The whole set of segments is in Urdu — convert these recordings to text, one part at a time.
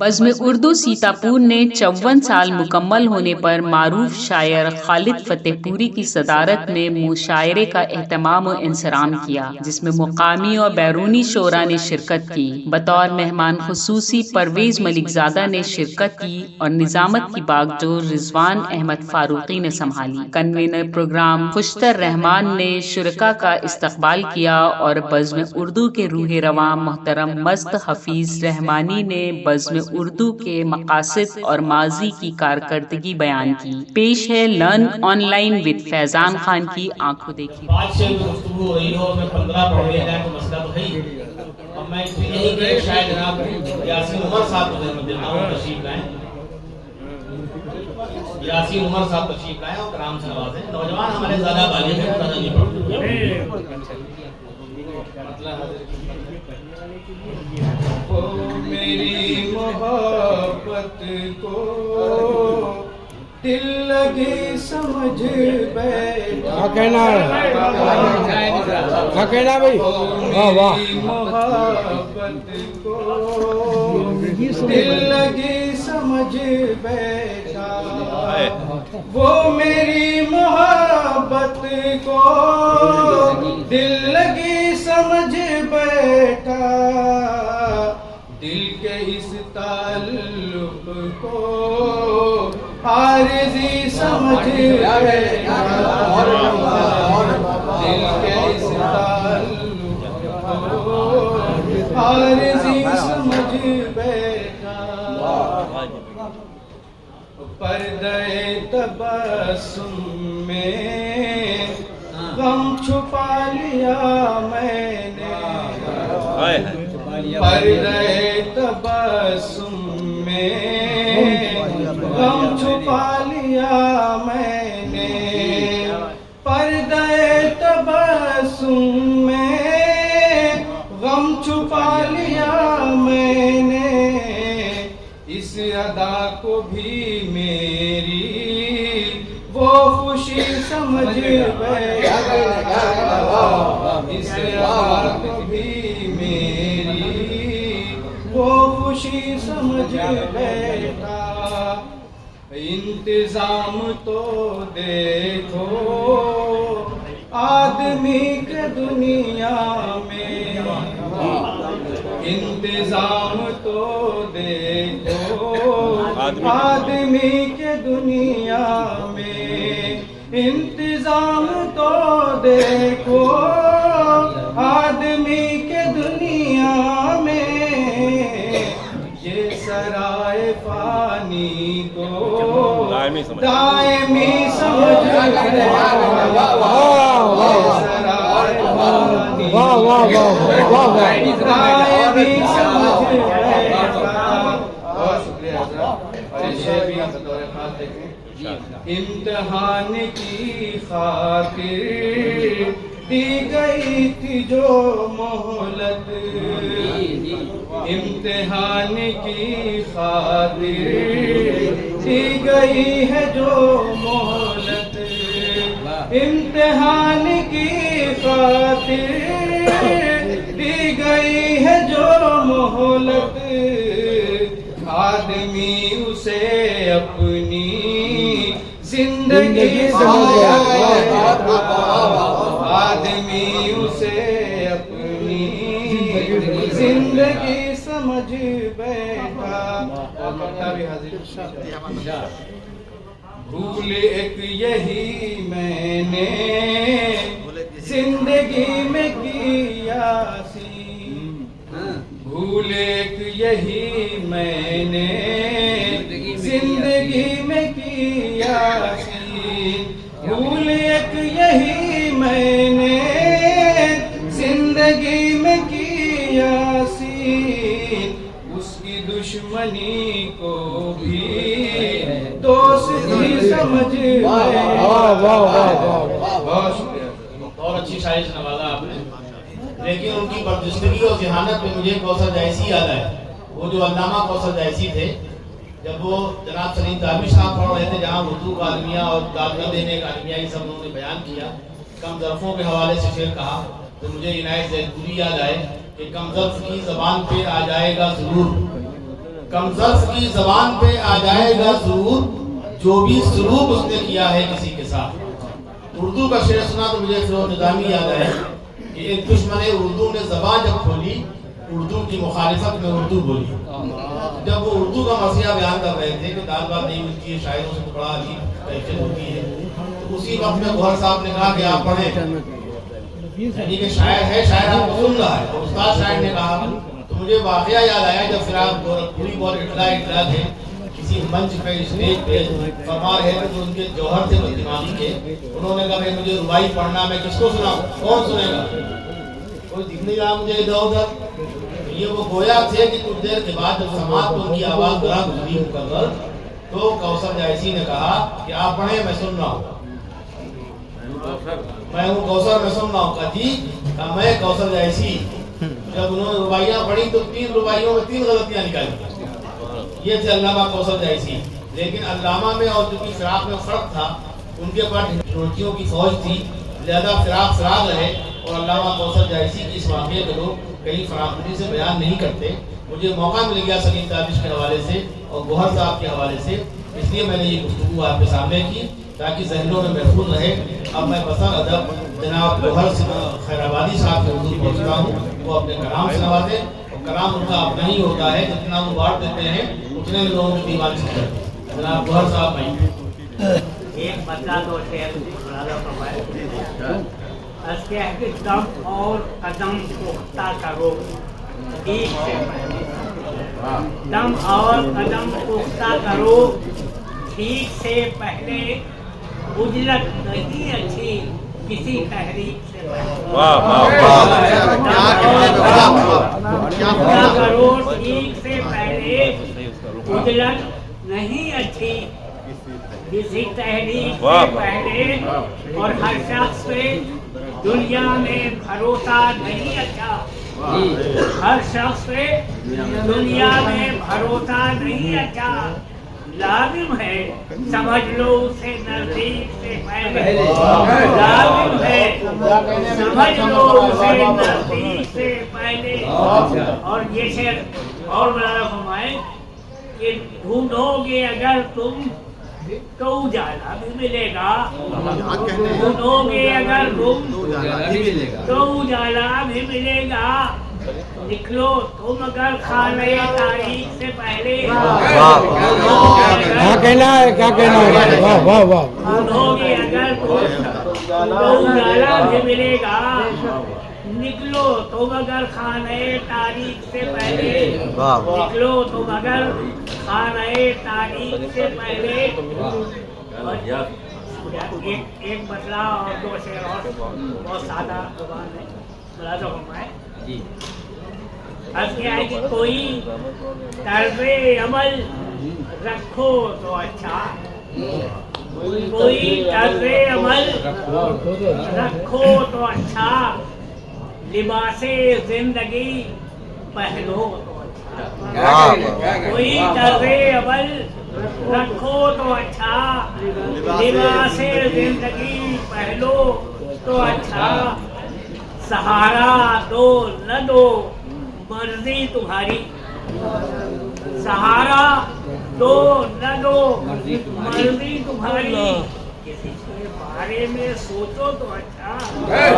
بزم اردو سیتاپور نے 54 سال مکمل ہونے پر معروف شاعر خالد فتح پوری کی صدارت میں مشاعرے کا اہتمام و انصرام کیا، جس میں مقامی اور بیرونی شعراء نے شرکت کی۔ بطور مہمان خصوصی پرویز ملک زادہ نے شرکت کی اور نظامت کی باگڈور رضوان احمد فاروقی نے سنبھالی۔ کنوینر پروگرام خوشتر رحمان نے شرکاء کا استقبال کیا اور بزم اردو کے روح رواں محترم مست حفیظ رحمانی نے بزم اردو کے مقاصد اور ماضی کی کارکردگی بیان کی۔ پیش ہے لرن آن لائن ود فیضان خان کی آنکھوں دیکھی۔ آج سے گفتگو ہو رہی ہو، میں 15 پڑھ لیا جائے تو مسئلہ تو ہے ہی، اور میں یہی کہ شاید جناب یاسین عمر صاحب کو ذہن دیتا ہوں تشریف لائیں، یاسین عمر صاحب تشریف لائیں اور کرام سے نوازیں۔ نوجوان ہمارے زیادہ بالغ ہیں، زیادہ نہیں پڑھتے۔ میری محبت کو دل لگی سمجھ بیٹھا، کہنا ہے کیا کہنا بھائی؟ واہ واہ۔ محبت کو دل لگی سمجھ بیٹھا، وہ میری محبت کو دل لگی سمجھ بیٹھا، دل کے اس تعلق کو عارضی سمجھ بیٹھا، دل کے اس تعلق کو عارضی سمجھ بیٹھا، پردے تبسم میں غم چھپا لیا میں نے، پردے تبسم میں غم چھپا لیا میں نے، پردے تبسم میں غم چھپا لیا میں نے، اس ادا کو بھی میری وہ خوشی سمجھ بیٹھا، اس ادا کو بھی میری وہ خوشی سمجھ بیٹھا، انتظام تو دیکھو آدمی کے دنیا میں، انتظام تو دیکھو آدمی کے دنیا میں، انتظام تو دیکھو آدمی کے دنیا میں، یہ سرائے فانی کو دائمی سمجھ امتحان کی خاطر دی گئی تھی جو مہلت، امتحان کی خاطر دی گئی ہے جو مہلت، امتحان کی خاطر دی گئی ہے جو مہلت، آدمی اسے اپنی زندگی آدمی اسے اپنی زندگی سمجھ بیٹھا، بھول ایک یہی میں نے زندگی میں کیا سی، بھول ایک یہی میں نے زندگی میں کیا سی، بھول ایک یہی میں نے زندگی میں کیا سی، اس کی دشمنی کو بھی دوستی سمجھ بہت شکریہ، بہت اچھی شاعری سے نوازا آپ نے، لیکن ان کی برجستگی اور ذہانت میں مجھے کوثر جیسی یاد ہے، وہ جو علامہ کوثر جیسی تھے، جب وہ جناب سلیم داروی صاحب پڑھ رہے تھے جہاں اردو کا المیہ اور دادگاہ دینے کا المیہ یہ سب انہوں نے بیان کیا، کم ظرفوں کے حوالے سے شعر کہا تو مجھے عنایت زید پوری یاد آئے کہ کم ظرف کی زبان پہ آ جائے گا ضرور، کمزرس کی زبان پہ آ جائے گا ضرور جو بھی سلوک اس نے کیا ہے کسی کے ساتھ. اردو کا شعر سنا تو مجھے فیروز نظامی یاد آئے کہ ایک دشمن اردو نے زبان جب کھولی اردو کی مخالفت میں اردو بولی. جب وہ اردو کا مسئلہ بیان کر رہے تھے کہ دال بات نہیں ملتی ہے، شاعروں سے بڑا عجیب کیفیت ہوتی ہے، تو اسی وقت میں گوہر صاحب نے کہا کہ آپ پڑھیں، یعنی کہ شاعر ہے، شاعر آپ کو سن رہا ہے. اور استاد شاعر نے کہا تو مجھے واقعہ یاد آیا جب فراق پوری بہت اطلاع تھے کسی منچ پہ اسٹیج پہ فرما رہے تھے جو ان کے جوہر تھے دماغی کے. انہوں نے کہا مجھے ربائی پڑھنا، میں کس کو سناؤں، کون سنے گا، کوئی دکھ نہیں رہا مجھے ادھر ادھر. یہ وہ گویا تھے کہ کچھ دیر کے بعد جب سماعت کو ان کی آواز ذرا گزری مکرر تو کوثر جائسی نے کہا کہ آپ پڑھیں میں سن رہا ہوں. میں ہوں کوثر، میں سن رہا ہوں. کہا جی، کہا میں کوثر جائسی. جب انہوں نے رباعیاں پڑھی تو 3 رباعیوں میں 3 غلطیاں نکالی. یہ تھے علامہ کوثر جائسی. لیکن علامہ میں اور جو کی فراق میں فرق تھا، ان کے پاس روٹیوں کی فوج تھی، زیادہ فراق رہے. اور علامہ کوثر جائسی کی اس واقعے کو لوگ کہیں فراخی سے بیان نہیں کرتے. مجھے موقع مل گیا سلیم دانش کے حوالے سے اور گوہر صاحب کے حوالے سے، اس لیے میں نے یہ گفتگو آپ کے سامنے کی تاکہ ذہنوں میں محفوظ رہے. اب میں بسر ادب جناب گوہر خیر آبادی صاحب کے حضور پہنچتا ہوں، وہ اپنے کلام سے نوازے. اور کلام ان کا اپنا ہی ہوتا ہے، جتنا وہ بانٹ دیتے ہیں اتنے میں لوگوں کی دیوانی سے کرتے ہیں. جناب گوہر صاحب میں ایک مسئلہ تو دم اور قدم پختہ کرو ٹھیک سے پہلے. دم اور قدم پختہ کرو ٹھیک سے پہلے. اجلت نہیں اچھی کسی تحریک سے پہلے. کرو ٹھیک سے پہلے. اجلت نہیں اچھی کسی تحریک سے پہلے. اور ہر شخص پہ دنیا میں بھروسہ نہیں اچھا. ہر شخص پہ دنیا میں بھروسہ نہیں اچھا. لازم ہے سمجھ لو اسے نزدیک سے پہلے. لازم ہے سمجھ لو اسے نزدیک سے پہلے. اور یہ شعر اور بڑا فرمائے کہ ڈھونڈو گے اگر تم تو اجالا بھی ملے گا. ڈھونڈو گے اگر تم تو اجالا بھی ملے گا. نکلو تم اگر خانہ تاریخ سے پہلے. کیا کہنا ہے، کیا کہنا ہے، واہ واہ واہ. ڈھونڈو گے اگر تم تو اجالا بھی ملے گا. نکلو تم اگر خانہ تاریخ سے پہلے. نکلو تم اگر خانہ تاریخ سے پہلے. ایک مسئلہ اور 2 شعر اور بہت سادہ زبان ہے. ملازم فرمائے اب کیا ہے کہ کوئی طرز عمل رکھو تو اچھا. کوئی طرز عمل رکھو تو اچھا. لباس زندگی پہنو تو اچھا. کوئی طرز عمل رکھو تو اچھا. لباس زندگی پہنو تو اچھا. سہارا دو نہ دو مرضی تمہاری. سہارا دو نہ دو مرضی تمہاری. کسی کے بارے میں سوچو تو اچھا. کیا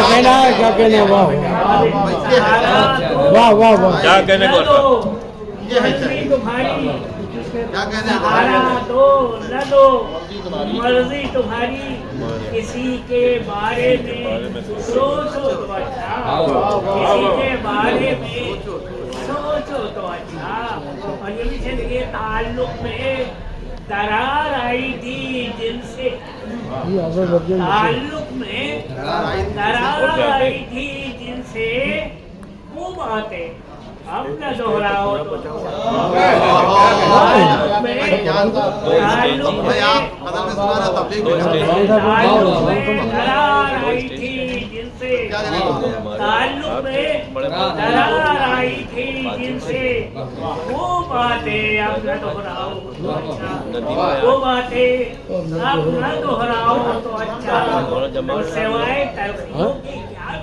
کہنا ہے، کیا کہنا ہے، واہ واہ واہ واہ. کیا کہنے کو مرضی تمہاری. سہارا دو نہ دو مرضی تمہاری. کسی کے بارے میں سوچو تو اچھا. کسی کے بارے میں سوچو تو اچھا. اور یہ بھی چلیے تعلق میں درار آئی تھی جن سے. تعلق میں درار آئی تھی جن سے وہ باتیں اب نہ دہراؤ تو تعلق میں درار آئی تھی جن سے. تعلق میں درار آئی تھی جن سے وہ باتیں اب نہ دہراؤ تو اچھا. وہ باتیں اب نہ دہراؤ تو اچھا. اور سوائے تلخیوں کی کیا